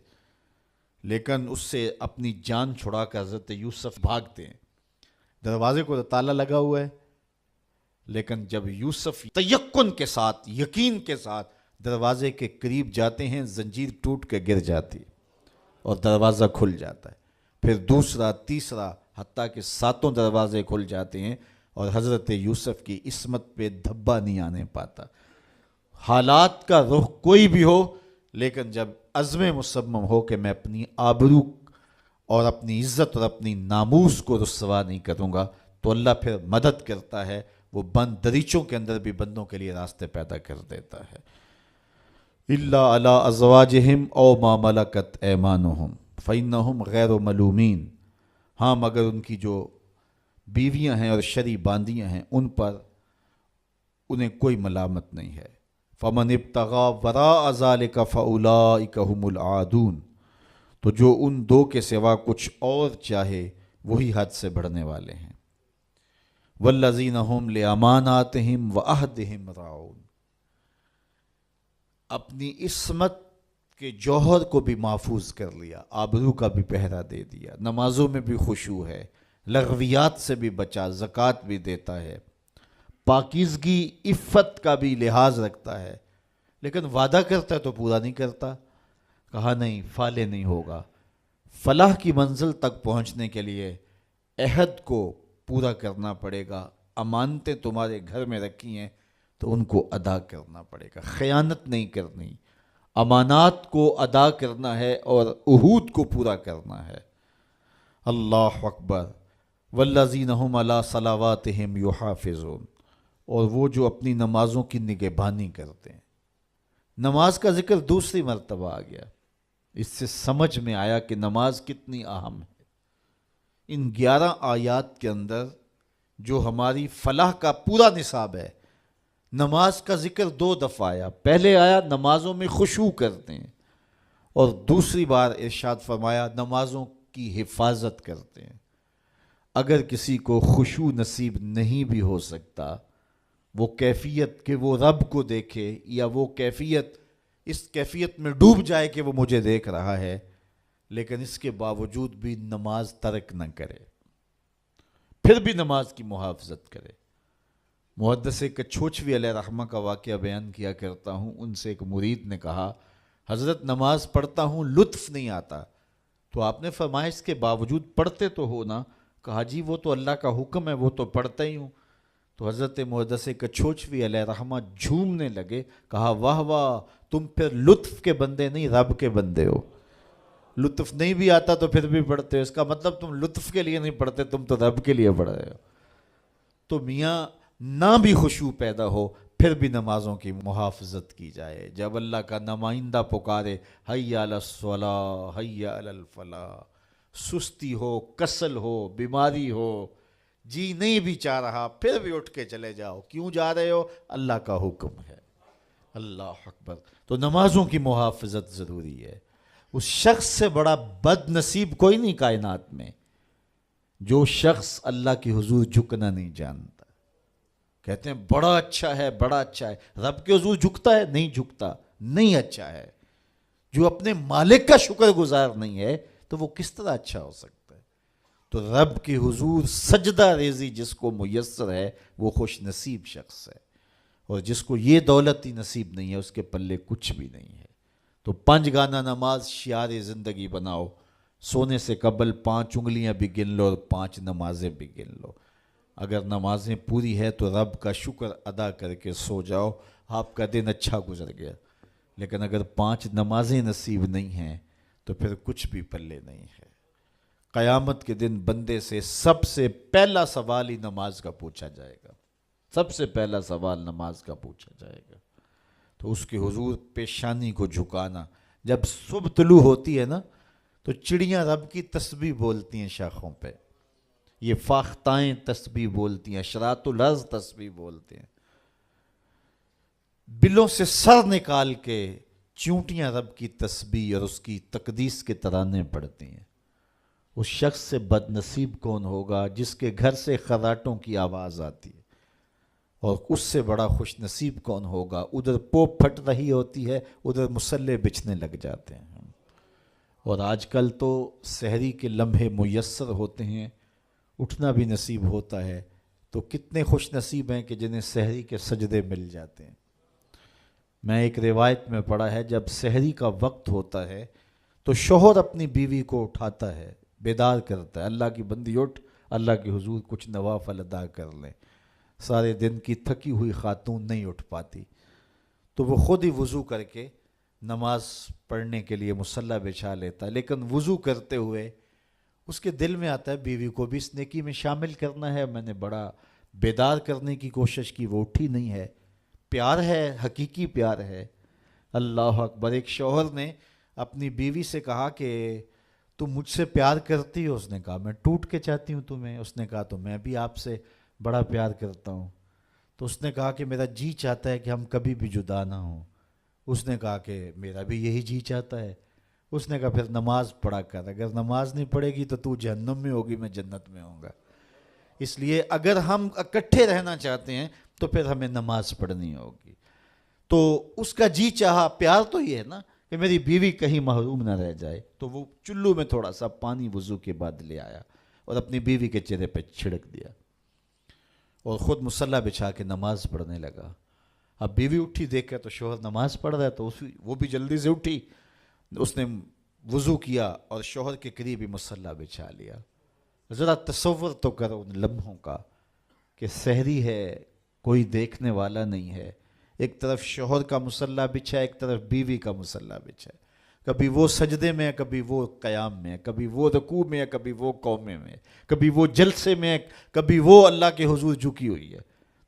لیکن اس سے اپنی جان چھڑا کر حضرت یوسف بھاگتے ہیں۔ دروازے کو تالا لگا ہوا ہے، لیکن جب یوسف تیقن کے ساتھ، یقین کے ساتھ دروازے کے قریب جاتے ہیں، زنجیر ٹوٹ کے گر جاتی اور دروازہ کھل جاتا ہے۔ پھر دوسرا، تیسرا، حتیٰ کہ 7 دروازے کھل جاتے ہیں، اور حضرت یوسف کی عصمت پہ دھبا نہیں آنے پاتا۔ حالات کا رخ کوئی بھی ہو، لیکن جب عزم مصمم ہو کہ میں اپنی آبرو اور اپنی عزت اور اپنی ناموس کو رسوا نہیں کروں گا، تو اللہ پھر مدد کرتا ہے، وہ بند دریچوں کے اندر بھی بندوں کے لیے راستے پیدا کر دیتا ہے۔ الا علی ازواجہم او ما ملکت ایمانہم فانہم غیر ملومین، ہاں مگر ان کی جو بیویاں ہیں اور شرعی باندیاں ہیں، ان پر انہیں کوئی ملامت نہیں ہے۔ فمن ابتغى وراء ذلك فاولئک هم العادون، تو جو ان دو کے سوا کچھ اور چاہے وہی حد سے بڑھنے والے ہیں۔ والذین هم لاماناتہم وعہدہم راعون، اپنی عصمت کے جوہر کو بھی محفوظ کر لیا، آبرو کا بھی پہرا دے دیا، نمازوں میں بھی خشوع ہے، لغویات سے بھی بچا، زکوٰۃ بھی دیتا ہے، پاکیزگی عفت کا بھی لحاظ رکھتا ہے، لیکن وعدہ کرتا ہے تو پورا نہیں کرتا۔ کہا نہیں، فالح نہیں ہوگا۔ فلاح کی منزل تک پہنچنے کے لیے عہد کو پورا کرنا پڑے گا، امانتیں تمہارے گھر میں رکھی ہیں تو ان کو ادا کرنا پڑے گا، خیانت نہیں کرنی، امانات کو ادا کرنا ہے اور عہود کو پورا کرنا ہے۔ اللہ اکبر! والذین هم علی صلواتہم یحافظون، اور وہ جو اپنی نمازوں کی نگہبانی کرتے ہیں۔ نماز کا ذکر دوسری مرتبہ آ گیا، اس سے سمجھ میں آیا کہ نماز کتنی اہم ہے۔ ان 11 آیات کے اندر جو ہماری فلاح کا پورا نصاب ہے، نماز کا ذکر 2 دفعہ آیا۔ پہلے آیا نمازوں میں خشوع کرتے ہیں، اور دوسری بار ارشاد فرمایا نمازوں کی حفاظت کرتے ہیں۔ اگر کسی کو خشوع نصیب نہیں بھی ہو سکتا، وہ کیفیت کہ وہ رب کو دیکھے، یا وہ کیفیت اس کیفیت میں ڈوب جائے کہ وہ مجھے دیکھ رہا ہے، لیکن اس کے باوجود بھی نماز ترک نہ کرے، پھر بھی نماز کی محافظت کرے۔ محدث کچھوچوی علیہ رحمہ کا واقعہ بیان کیا کرتا ہوں، ان سے ایک مرید نے کہا حضرت نماز پڑھتا ہوں لطف نہیں آتا، تو آپ نے فرمایا اس کے باوجود پڑھتے تو ہو نا؟ کہا جی وہ تو اللہ کا حکم ہے، وہ تو پڑھتا ہی ہوں۔ تو حضرت محدث کچھوچوی علیہ رحمہ جھومنے لگے، کہا واہ واہ، تم پھر لطف کے بندے نہیں رب کے بندے ہو۔ لطف نہیں بھی آتا تو پھر بھی پڑھتے ہو، اس کا مطلب تم لطف کے لیے نہیں پڑھتے، تم تو رب کے لیے پڑھ رہے ہو۔ تو میاں نہ بھی خشوع پیدا ہو پھر بھی نمازوں کی محافظت کی جائے۔ جب اللہ کا نمائندہ پکارے حی علی الصلاۃ حی علی الفلاح، سستی ہو، کسل ہو، بیماری ہو، جی نہیں بھی چاہ رہا، پھر بھی اٹھ کے چلے جاؤ۔ کیوں جا رہے ہو؟ اللہ کا حکم ہے۔ اللہ اکبر۔ تو نمازوں کی محافظت ضروری ہے۔ اس شخص سے بڑا بد نصیب کوئی نہیں کائنات میں، جو شخص اللہ کی حضور جھکنا نہیں جانتا۔ کہتے ہیں بڑا اچھا ہے، بڑا اچھا ہے، رب کے حضور جھکتا ہے؟ نہیں جھکتا، نہیں اچھا ہے۔ جو اپنے مالک کا شکر گزار نہیں ہے تو وہ کس طرح اچھا ہو سکتا ہے؟ تو رب کی حضور سجدہ ریزی جس کو میسر ہے وہ خوش نصیب شخص ہے، اور جس کو یہ دولت ہی نصیب نہیں ہے اس کے پلے کچھ بھی نہیں ہے۔ تو 5 گانا نماز شعار زندگی بناؤ۔ سونے سے قبل 5 انگلیاں بھی گن لو اور 5 نمازیں بھی گن لو۔ اگر نمازیں پوری ہے تو رب کا شکر ادا کر کے سو جاؤ، آپ کا دن اچھا گزر گیا۔ لیکن اگر 5 نمازیں نصیب نہیں ہیں تو پھر کچھ بھی پلے نہیں ہے۔ قیامت کے دن بندے سے سب سے پہلا سوال ہی نماز کا پوچھا جائے گا، سب سے پہلا سوال نماز کا پوچھا جائے گا۔ تو اس کے حضور پیشانی کو جھکانا۔ جب صبح طلوع ہوتی ہے نا تو چڑیاں رب کی تسبیح بولتی ہیں شاخوں پہ، یہ فاختائیں تسبیح بولتی ہیں، اشراط الارض تسبیح بولتے ہیں، بلوں سے سر نکال کے چونٹیاں رب کی تسبیح اور اس کی تقدیس کے ترانے پڑھتی ہیں۔ اس شخص سے بد نصیب کون ہوگا جس کے گھر سے خراٹوں کی آواز آتی ہے، اور اس سے بڑا خوش نصیب کون ہوگا ادھر پوپ پھٹ رہی ہوتی ہے، ادھر مسلح بچھنے لگ جاتے ہیں۔ اور آج کل تو سحری کے لمحے میسر ہوتے ہیں، اٹھنا بھی نصیب ہوتا ہے، تو کتنے خوش نصیب ہیں کہ جنہیں سحری کے سجدے مل جاتے ہیں۔ میں ایک روایت میں پڑھا ہے جب سحری کا وقت ہوتا ہے تو شوہر اپنی بیوی کو اٹھاتا ہے، بیدار کرتا ہے، اللہ کی بندی اٹھ، اللہ کے حضور کچھ نوافل ادا کر لیں۔ سارے دن کی تھکی ہوئی خاتون نہیں اٹھ پاتی تو وہ خود ہی وضو کر کے نماز پڑھنے کے لیے مصلی بچھا لیتا ہے، لیکن وضو کرتے ہوئے اس کے دل میں آتا ہے بیوی کو بھی اس نیکی میں شامل کرنا ہے۔ میں نے بڑا بیدار کرنے کی کوشش کی، وہ اٹھی نہیں ہے۔ پیار ہے، حقیقی پیار ہے۔ اللہ اکبر۔ ایک شوہر نے اپنی بیوی سے کہا کہ تم مجھ سے پیار کرتی ہو؟ اس نے کہا میں ٹوٹ کے چاہتی ہوں تمہیں۔ اس نے کہا تو میں بھی آپ سے بڑا پیار کرتا ہوں۔ تو اس نے کہا کہ میرا جی چاہتا ہے کہ ہم کبھی بھی جدا نہ ہوں۔ اس نے کہا کہ میرا بھی یہی جی چاہتا ہے۔ اس نے کہا پھر نماز پڑھا کر، اگر نماز نہیں پڑھے گی تو جہنم میں ہوگی، میں جنت میں ہوں گا۔ اس لیے اگر ہم اکٹھے رہنا چاہتے ہیں تو پھر ہمیں نماز پڑھنی ہوگی۔ تو اس کا جی چاہا، پیار تو یہ ہے نا کہ میری بیوی کہیں محروم نہ رہ جائے، تو وہ چلو میں تھوڑا سا پانی وضو کے بعد لے آیا اور اپنی بیوی کے چہرے پہ چھڑک دیا اور خود مصلی بچھا کے نماز پڑھنے لگا۔ اب بیوی اٹھی دیکھ کر تو شوہر نماز پڑھ رہا ہے، تو وہ بھی جلدی سے اٹھی، اس نے وضو کیا اور شوہر کے قریب ہی مصلی بچھا لیا۔ ذرا تصور تو کرو ان لمحوں کا کہ سحری ہے، کوئی دیکھنے والا نہیں ہے، ایک طرف شوہر کا مصلی بچھا ہے، ایک طرف بیوی کا مصلی بچھا ہے، کبھی وہ سجدے میں ہے، کبھی وہ قیام میں ہے، کبھی وہ رکوع میں ہے، کبھی وہ قومے میں ہے، کبھی وہ جلسے میں ہے، کبھی وہ اللہ کے حضور جھکی ہوئی ہے۔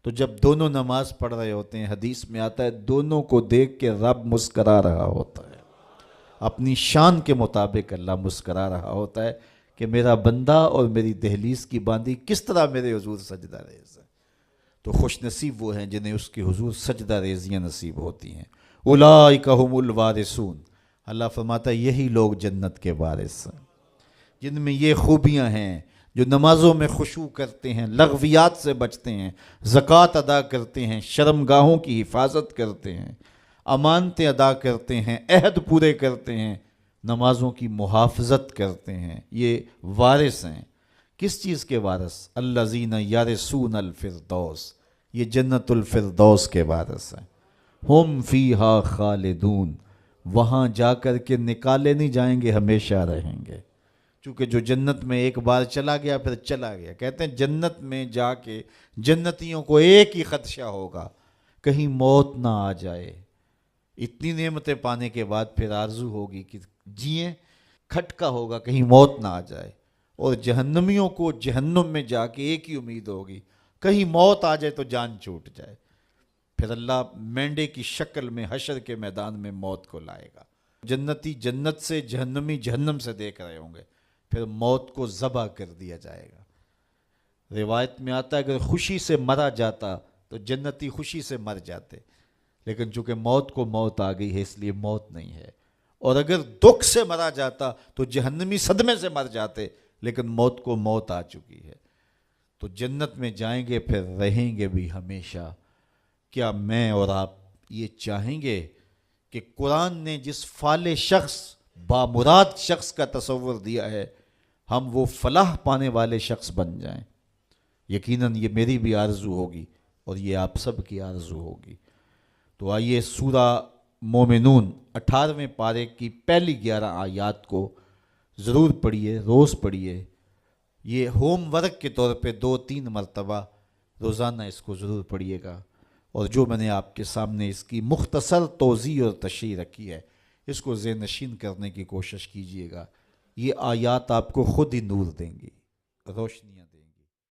تو جب دونوں نماز پڑھ رہے ہوتے ہیں، حدیث میں آتا ہے دونوں کو دیکھ کے رب مسکرا رہا ہوتا ہے، اپنی شان کے مطابق اللہ مسکرا رہا ہوتا ہے کہ میرا بندہ اور میری دہلیز کی باندی کس طرح میرے حضور سجدہ ریز ہے۔ تو خوش نصیب وہ ہیں جنہیں اس کے حضور سجدہ ریزیاں نصیب ہوتی ہیں۔ اولئک ھم الوارثون، اللہ فرماتا ہے یہی لوگ جنت کے وارث ہیں جن میں یہ خوبیاں ہیں، جو نمازوں میں خشوع کرتے ہیں، لغویات سے بچتے ہیں، زکوٰۃ ادا کرتے ہیں، شرمگاہوں کی حفاظت کرتے ہیں، امانتیں ادا کرتے ہیں، عہد پورے کرتے ہیں، نمازوں کی محافظت کرتے ہیں، یہ وارث ہیں۔ کس چیز کے وارث؟ الذین یرثون الفردوس، یہ جنت الفردوس کے وارث ہیں۔ ہم فیہا خالدون، وہاں جا کر کے نکالے نہیں جائیں گے، ہمیشہ رہیں گے۔ چونکہ جو جنت میں ایک بار چلا گیا پھر چلا گیا۔ کہتے ہیں جنت میں جا کے جنتیوں کو ایک ہی خدشہ ہوگا، کہیں موت نہ آ جائے۔ اتنی نعمتیں پانے کے بعد پھر آرزو ہوگی کہ جئیں، کھٹکا ہوگا کہیں موت نہ آ جائے۔ اور جہنمیوں کو جہنم میں جا کے ایک ہی امید ہوگی، کہیں موت آ جائے تو جان چھوٹ جائے۔ پھر اللہ مینڈے کی شکل میں حشر کے میدان میں موت کو لائے گا۔ جنتی جنت سے، جہنمی جہنم سے دیکھ رہے ہوں گے، پھر موت کو ذبح کر دیا جائے گا۔ روایت میں آتا ہے اگر خوشی سے مرا جاتا تو جنتی خوشی سے مر جاتے، لیکن چونکہ موت کو موت آ گئی ہے اس لیے موت نہیں ہے۔ اور اگر دکھ سے مرا جاتا تو جہنمی صدمے سے مر جاتے، لیکن موت کو موت آ چکی ہے۔ تو جنت میں جائیں گے پھر رہیں گے بھی ہمیشہ۔ کیا میں اور آپ یہ چاہیں گے کہ قرآن نے جس فالح شخص، بامراد شخص کا تصور دیا ہے، ہم وہ فلاح پانے والے شخص بن جائیں؟ یقیناً یہ میری بھی آرزو ہوگی اور یہ آپ سب کی آرزو ہوگی۔ تو آئیے سورہ مومنون 18ویں پارے کی پہلی 11 آیات کو ضرور پڑھیے، روز پڑھیے۔ یہ ہوم ورک کے طور پہ 2-3 مرتبہ روزانہ اس کو ضرور پڑھیے گا۔ اور جو میں نے آپ کے سامنے اس کی مختصر توضیح اور تشریح رکھی ہے، اس کو ذہن نشین کرنے کی کوشش کیجیے گا۔ یہ آیات آپ کو خود ہی نور دیں گی، روشنیاں۔